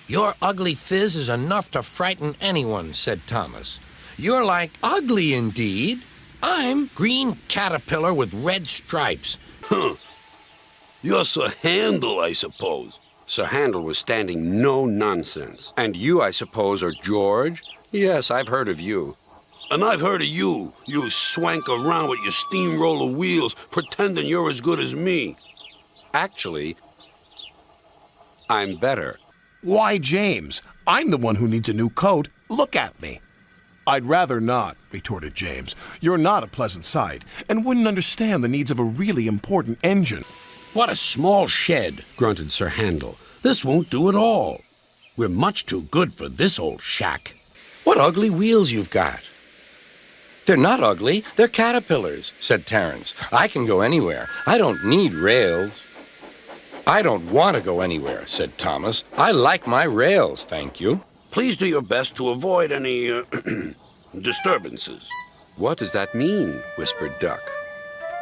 Your ugly fizz is enough to frighten anyone, said Thomas. You're like ugly indeed. I'm green caterpillar with red stripes. Huh. You're Sir Handel, I suppose. Sir Handel was standing no nonsense. And you, I suppose, are George? Yes, I've heard of you. And I've heard of you. You swank around with your steamroller wheels, pretending you're as good as me. Actually, I'm better. Why, James, I'm the one who needs a new coat. Look at me. I'd rather not, retorted James. You're not a pleasant sight, and wouldn't understand the needs of a really important engine. What a small shed, grunted Sir Handel. This won't do at all. We're much too good for this old shack. What ugly wheels you've got. They're not ugly, they're caterpillars, said Terence. I can go anywhere. I don't need rails. I don't want to go anywhere, said Thomas. I like my rails, thank you. Please do your best to avoid any disturbances. What does that mean? Whispered Duck.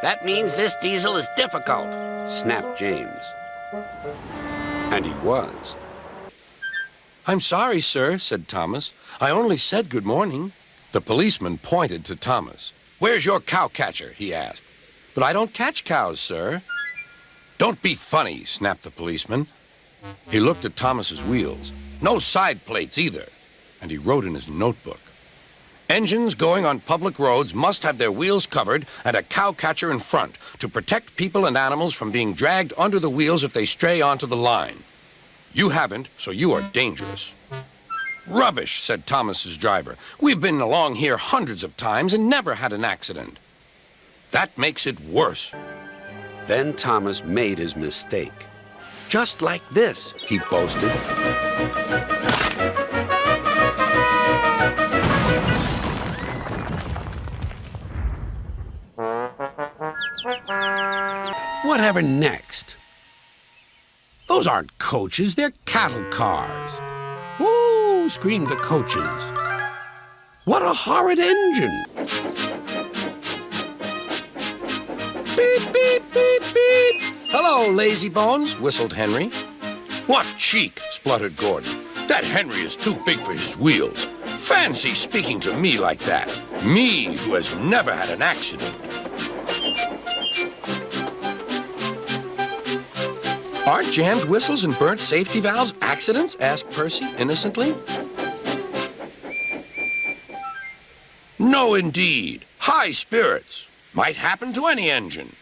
That means this diesel is difficult, snapped James. And he was. I'm sorry, sir, said Thomas. I only said good morning. The policeman pointed to Thomas. Where's your cow catcher? He asked. But I don't catch cows, sir. Don't be funny, snapped the policeman. He looked at Thomas's wheels. No side plates either. And he wrote in his notebook. Engines going on public roads must have their wheels covered and a cow catcher in front to protect people and animals from being dragged under the wheels if they stray onto the line. You haven't, so you are dangerous. Rubbish, said Thomas's driver. We've been along here hundreds of times and never had an accident. That makes it worse. Then Thomas made his mistake. Just like this, he boasted. Whatever next? Those aren't coaches, they're cattle cars. Woo, screamed the coaches. What a horrid engine! Beep, beep, beep, beep. Hello, lazy bones, whistled Henry. What cheek, spluttered Gordon. That Henry is too big for his wheels. Fancy speaking to me like that. Me, who has never had an accident. Aren't jammed whistles and burnt safety valves accidents? Asked Percy innocently. No, indeed. High spirits. Might happen to any engine.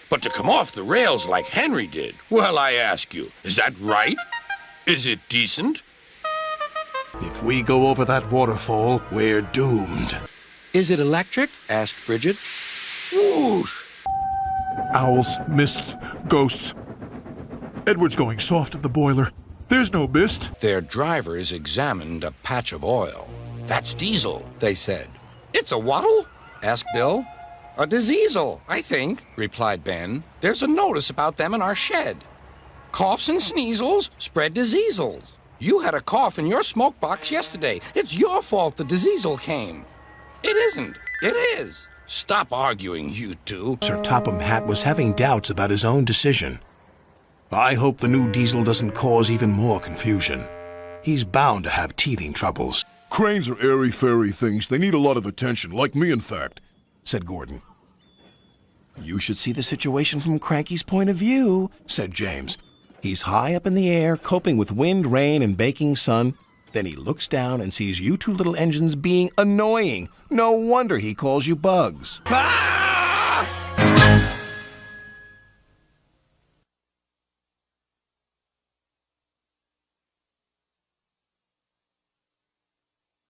But to come off the rails like Henry did, well, I ask you, is that right? Is it decent? If we go over that waterfall, we're doomed. Is it electric? Asked Bridget. Whoosh! Owls, mists, ghosts. Edward's going soft at the boiler. There's no mist. Their drivers examined a patch of oil. That's diesel, they said. It's a wattle? Asked Bill. A diseasel, I think, replied Ben. There's a notice about them in our shed. Coughs and sneezels spread diseasels. You had a cough in your smoke box yesterday. It's your fault the diseasel came. It isn't. It is. Stop arguing, you two. Sir Topham Hatt was having doubts about his own decision. I hope the new diesel doesn't cause even more confusion. He's bound to have teething troubles. Cranes are airy-fairy things. They need a lot of attention, like me, in fact, said Gordon. You should see the situation from Cranky's point of view, said James. He's high up in the air, coping with wind, rain, and baking sun. Then he looks down and sees you two little engines being annoying. No wonder he calls you bugs. Ah!